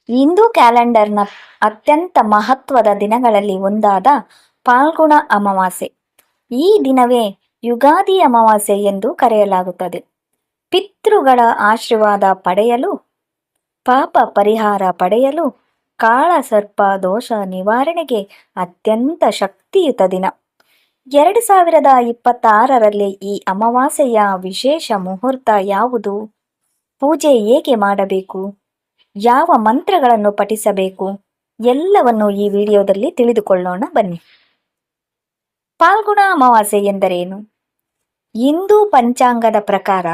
ಹಿಂದೂ ಕ್ಯಾಲೆಂಡರ್ನ ಅತ್ಯಂತ ಮಹತ್ವದ ದಿನಗಳಲ್ಲಿ ಒಂದಾದ ಫಾಲ್ಗುಣ ಅಮಾವಾಸ್ಯೆ. ಈ ದಿನವೇ ಯುಗಾದಿ ಅಮಾವಾಸ್ಯೆ ಎಂದು ಕರೆಯಲಾಗುತ್ತದೆ. ಪಿತೃಗಳ ಆಶೀರ್ವಾದ ಪಡೆಯಲು, ಪಾಪ ಪರಿಹಾರ ಪಡೆಯಲು, ಕಾಳಸರ್ಪ ದೋಷ ನಿವಾರಣೆಗೆ ಅತ್ಯಂತ ಶಕ್ತಿಯುತ ದಿನ. 2026ರಲ್ಲಿ ಈ ಅಮಾವಾಸ್ಯೆಯ ವಿಶೇಷ ಮುಹೂರ್ತ ಯಾವುದು? ಪೂಜೆ ಹೇಗೆ ಮಾಡಬೇಕು? ಯಾವ ಮಂತ್ರಗಳನ್ನು ಪಠಿಸಬೇಕು? ಎಲ್ಲವನ್ನು ಈ ವಿಡಿಯೋದಲ್ಲಿ ತಿಳಿದುಕೊಳ್ಳೋಣ ಬನ್ನಿ. ಫಾಲ್ಗುಣ ಅಮಾವಾಸ್ಯೆ ಎಂದರೇನು? ಹಿಂದೂ ಪಂಚಾಂಗದ ಪ್ರಕಾರ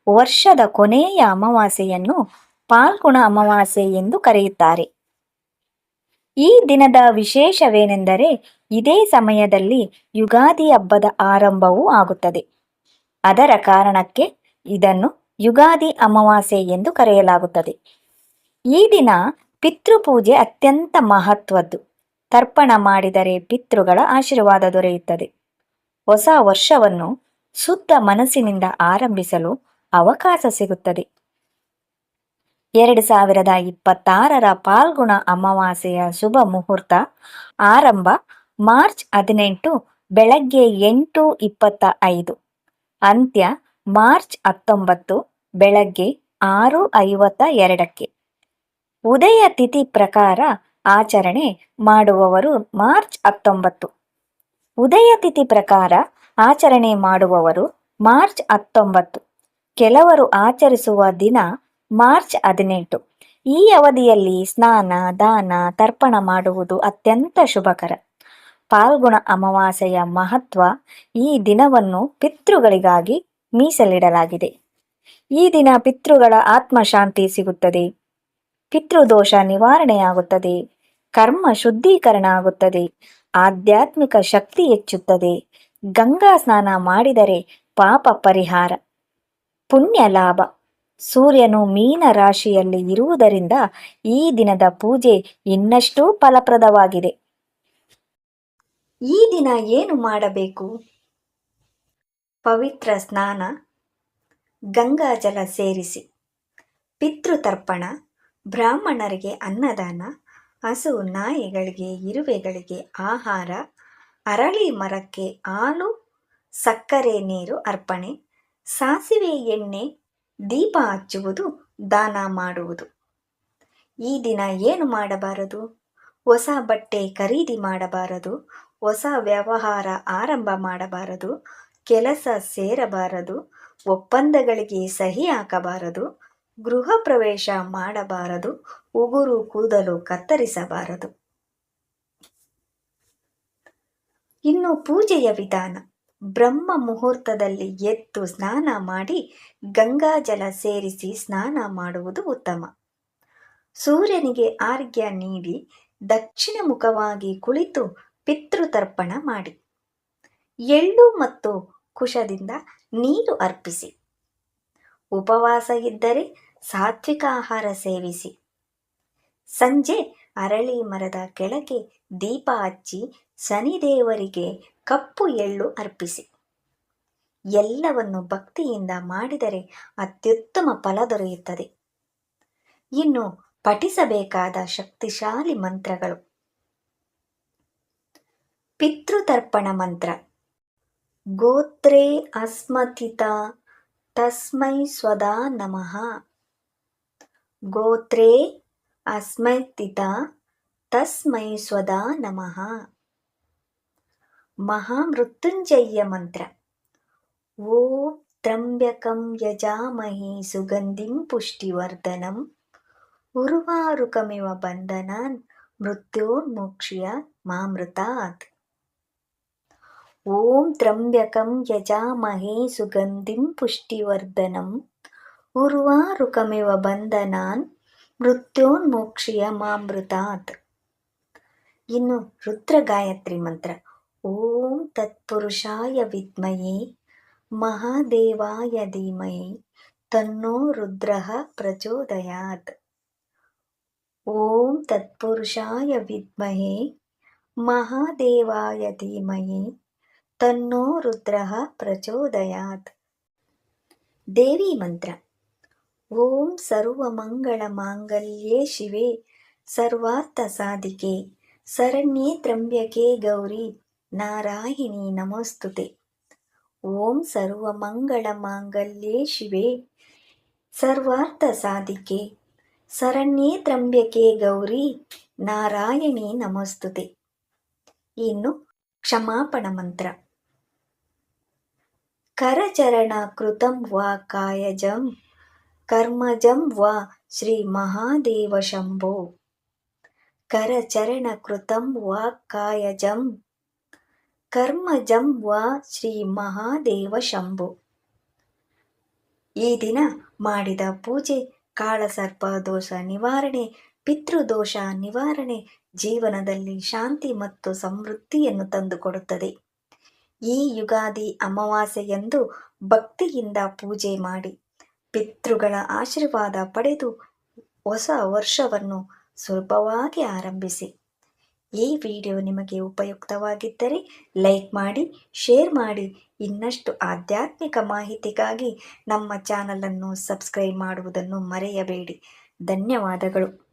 ವರ್ಷದ ಕೊನೆಯ ಅಮಾವಾಸ್ಯೆಯನ್ನು ಫಾಲ್ಗುಣ ಅಮಾವಾಸ್ಯೆ ಎಂದು ಕರೆಯುತ್ತಾರೆ. ಈ ದಿನದ ವಿಶೇಷವೇನೆಂದರೆ ಇದೇ ಸಮಯದಲ್ಲಿ ಯುಗಾದಿ ಹಬ್ಬದ ಆರಂಭವೂ ಆಗುತ್ತದೆ. ಅದರ ಕಾರಣಕ್ಕೆ ಇದನ್ನು ಯುಗಾದಿ ಅಮಾವಾಸ್ಯೆ ಎಂದು ಕರೆಯಲಾಗುತ್ತದೆ. ಈ ದಿನ ಪಿತೃಪೂಜೆ ಅತ್ಯಂತ ಮಹತ್ವದ್ದು. ತರ್ಪಣ ಮಾಡಿದರೆ ಪಿತೃಗಳ ಆಶೀರ್ವಾದ ದೊರೆಯುತ್ತದೆ. ಹೊಸ ವರ್ಷವನ್ನು ಶುದ್ಧ ಮನಸ್ಸಿನಿಂದ ಆರಂಭಿಸಲು ಅವಕಾಶ ಸಿಗುತ್ತದೆ. 2026ರ ಫಾಲ್ಗುಣ ಅಮಾವಾಸ್ಯೆಯ ಶುಭ ಮುಹೂರ್ತ ಆರಂಭ ಮಾರ್ಚ್ 18 ಬೆಳಗ್ಗೆ 8:25, ಅಂತ್ಯ ಮಾರ್ಚ್ 19 ಬೆಳಗ್ಗೆ 6:52. ಉದಯ ತಿಥಿ ಪ್ರಕಾರ ಆಚರಣೆ ಮಾಡುವವರು ಮಾರ್ಚ್ 19. ಉದಯ ತಿಥಿ ಪ್ರಕಾರ ಆಚರಣೆ ಮಾಡುವವರು ಮಾರ್ಚ್ 19. ಕೆಲವರು ಆಚರಿಸುವ ದಿನ ಮಾರ್ಚ್ 18. ಈ ಅವಧಿಯಲ್ಲಿ ಸ್ನಾನ, ದಾನ, ತರ್ಪಣ ಮಾಡುವುದು ಅತ್ಯಂತ ಶುಭಕರ. ಫಾಲ್ಗುಣ ಅಮಾವಾಸ್ಯೆಯ ಮಹತ್ವ: ಈ ದಿನವನ್ನು ಪಿತೃಗಳಿಗಾಗಿ ಮೀಸಲಿಡಲಾಗಿದೆ. ಈ ದಿನ ಪಿತೃಗಳ ಆತ್ಮಶಾಂತಿ ಸಿಗುತ್ತದೆ, ಪಿತೃದೋಷ ನಿವಾರಣೆಯಾಗುತ್ತದೆ, ಕರ್ಮ ಶುದ್ಧೀಕರಣ ಆಗುತ್ತದೆ, ಆಧ್ಯಾತ್ಮಿಕ ಶಕ್ತಿ ಹೆಚ್ಚುತ್ತದೆ. ಗಂಗಾ ಸ್ನಾನ ಮಾಡಿದರೆ ಪಾಪ ಪರಿಹಾರ, ಪುಣ್ಯ ಲಾಭ. ಸೂರ್ಯನು ಮೀನ ರಾಶಿಯಲ್ಲಿ ಇರುವುದರಿಂದ ಈ ದಿನದ ಪೂಜೆ ಇನ್ನಷ್ಟು ಫಲಪ್ರದವಾಗಿದೆ. ಈ ದಿನ ಏನು ಮಾಡಬೇಕು? ಪವಿತ್ರ ಸ್ನಾನ, ಗಂಗಾಜಲ ಸೇರಿಸಿ, ಪಿತೃತರ್ಪಣ, ಬ್ರಾಹ್ಮಣರಿಗೆ ಅನ್ನದಾನ, ಹಸು ನಾಯಿಗಳಿಗೆ ಇರುವೆಗಳಿಗೆ ಆಹಾರ, ಅರಳಿ ಮರಕ್ಕೆ ಹಾಲು ಸಕ್ಕರೆ ನೀರು ಅರ್ಪಣೆ, ಸಾಸಿವೆ ಎಣ್ಣೆ ದೀಪ ಹಚ್ಚುವುದು, ದಾನ ಮಾಡುವುದು. ಈ ದಿನ ಏನು ಮಾಡಬಾರದು? ಹೊಸ ಬಟ್ಟೆ ಖರೀದಿ ಮಾಡಬಾರದು, ಹೊಸ ವ್ಯವಹಾರ ಆರಂಭ ಮಾಡಬಾರದು, ಕೆಲಸ ಸೇರಬಾರದು, ಒಪ್ಪಂದಗಳಿಗೆ ಸಹಿ ಹಾಕಬಾರದು, ಗೃಹ ಪ್ರವೇಶ ಮಾಡಬಾರದು, ಉಗುರು ಕೂದಲು ಕತ್ತರಿಸಬಾರದು. ಇನ್ನು ಪೂಜೆಯ ವಿಧಾನ: ಬ್ರಹ್ಮ ಮುಹೂರ್ತದಲ್ಲಿ ಎದ್ದು ಸ್ನಾನ ಮಾಡಿ ಗಂಗಾಜಲ ಸೇರಿಸಿ ಸ್ನಾನ ಮಾಡುವುದು ಉತ್ತಮ. ಸೂರ್ಯನಿಗೆ ಅರ್ಘ್ಯ ನೀಡಿ ದಕ್ಷಿಣ ಮುಖವಾಗಿ ಕುಳಿತು ಪಿತೃತರ್ಪಣ ಮಾಡಿ. ಎಳ್ಳು ಮತ್ತು ಕುಶದಿಂದ ನೀರು ಅರ್ಪಿಸಿ. ಉಪವಾಸ ಇದ್ದರೆ ಸಾತ್ವಿಕ ಆಹಾರ ಸೇವಿಸಿ. ಸಂಜೆ ಅರಳಿ ಮರದ ಕೆಳಗೆ ದೀಪ ಹಚ್ಚಿ ಶನಿದೇವರಿಗೆ ಕಪ್ಪು ಎಳ್ಳು ಅರ್ಪಿಸಿ. ಎಲ್ಲವನ್ನು ಭಕ್ತಿಯಿಂದ ಮಾಡಿದರೆ ಅತ್ಯುತ್ತಮ ಫಲ ದೊರೆಯುತ್ತದೆ. ಇನ್ನು ಪಠಿಸಬೇಕಾದ ಶಕ್ತಿಶಾಲಿ ಮಂತ್ರಗಳು: ಪಿತೃತರ್ಪಣ ಮಂತ್ರ: ಗೋತ್ರೇ ಅಸ್ಮತಿತ ತಸ್ಮೈ ಸ್ವದಾ ನಮಃ. ಗೋತ್ರೇ ಅಸ್ಮತಿತ ತಸ್ಮೈ ಸ್ವದಾ ನಮಃ. ಮಹಾಮೃತ್ಯುಂಜಯ ಮಂತ್ರ: ಓಂ ತ್ರ್ಯಂಬಕಂ ಯಜಾಮಹೇ ಸುಗಂಧಿಂ ಪುಷ್ಟಿವರ್ಧನಂ ಉರ್ವಾರುಕಮಿವ ಬಂಧನಾನ್ ಮೃತ್ಯೋರ್ಮುಕ್ಷೀಯ ಮಾಮೃತಾತ್. ಓಂ ತ್ರ್ಯಂಬಕಂ ಯಜಾಮಹೇ ಸುಗಂಧಿಂ ಪುಷ್ಟಿವರ್ಧನಂ ಉರ್ವಾರುಕಮಿವ ಬಂಧನಾನ್ ಮೃತ್ಯೋರ್ಮುಕ್ಷೀಯ ಮಾಮೃತಾತ್. ಇನ್ನು ರುದ್ರ ಗಾಯತ್ರಿ ಮಂತ್ರ: ಓಂ ತತ್ಪುರುಷಾಯ ವಿದ್ಮಹೇ ಮಹಾದೇವಾಯ ಧೀಮಹಿ ತನ್ನೋ ರುದ್ರಃ ಪ್ರಚೋದಯಾತ್. ಓಂ ತತ್ಪುರುಷಾಯ ವಿದ್ಮಹೇ ಮಹಾದೇವಾಯ ಧೀಮಹಿ ತನ್ನೋ ರುದ್ರಃ ಪ್ರಚೋದಯಾತ್. ದೇವಿ ಮಂತ್ರ: ಓಂ ಸರ್ವಮಂಗಳ ಮಾಂಗಲ್ಯೇ ಶಿವೆ ಸರ್ವಾರ್ಥ ಸಾಧಿಕೆ ಶರಣ್ಯೇ ತ್ರ್ಯಂಬಕೆ ಗೌರಿ ನಾರಾಯಣಿ ನಮೋಸ್ತುತೆ. ಓಂ ಸರ್ವಮಂಗಳ ಮಾಂಗಲ್ಯೆ ಶಿವೆ ಸರ್ವಾರ್ಥ ಸಾಧಿಕೆ ಶರಣ್ಯೇ ತ್ರ್ಯಂಬಕೆ ಗೌರಿ ನಾರಾಯಣಿ ನಮೋಸ್ತುತೆ. ಇನ್ನು ಕ್ಷಮಾಪಣ ಮಂತ್ರ. ಕರಚರಣ ಕೃತಂ ವಾ ಕಾಯಜಂ ಕರ್ಮಜಂ ವಾ ಶ್ರೀ ಮಹಾದೇವ ಶಂಭೋ. ಕರಚರಣ ಕೃತಂ ವಾ ಕಾಯಜಂ ಕರ್ಮಜಂ ವಾ ಶ್ರೀ ಮಹಾದೇವ ಶಂಭೋ. ಈ ದಿನ ಮಾಡಿದ ಪೂಜೆ ಕಾಳಸರ್ಪ ದೋಷ ನಿವಾರಣೆ, ಪಿತೃದೋಷ ನಿವಾರಣೆ, ಜೀವನದಲ್ಲಿ ಶಾಂತಿ ಮತ್ತು ಸಮೃದ್ಧಿಯನ್ನು ತಂದುಕೊಡುತ್ತದೆ. ಈ ಯುಗಾದಿ ಅಮಾವಾಸ್ಯೆಯಂದು ಭಕ್ತಿಯಿಂದ ಪೂಜೆ ಮಾಡಿ ಪಿತೃಗಳ ಆಶೀರ್ವಾದ ಪಡೆದು ಹೊಸ ವರ್ಷವನ್ನು ಸುಲಭವಾಗಿ ಆರಂಭಿಸಿ. ಈ ವಿಡಿಯೋ ನಿಮಗೆ ಉಪಯುಕ್ತವಾಗಿದ್ದರೆ ಲೈಕ್ ಮಾಡಿ, ಶೇರ್ ಮಾಡಿ. ಇನ್ನಷ್ಟು ಆಧ್ಯಾತ್ಮಿಕ ಮಾಹಿತಿಗಾಗಿ ನಮ್ಮ ಚಾನಲನ್ನು ಸಬ್ಸ್ಕ್ರೈಬ್ ಮಾಡುವುದನ್ನು ಮರೆಯಬೇಡಿ. ಧನ್ಯವಾದಗಳು.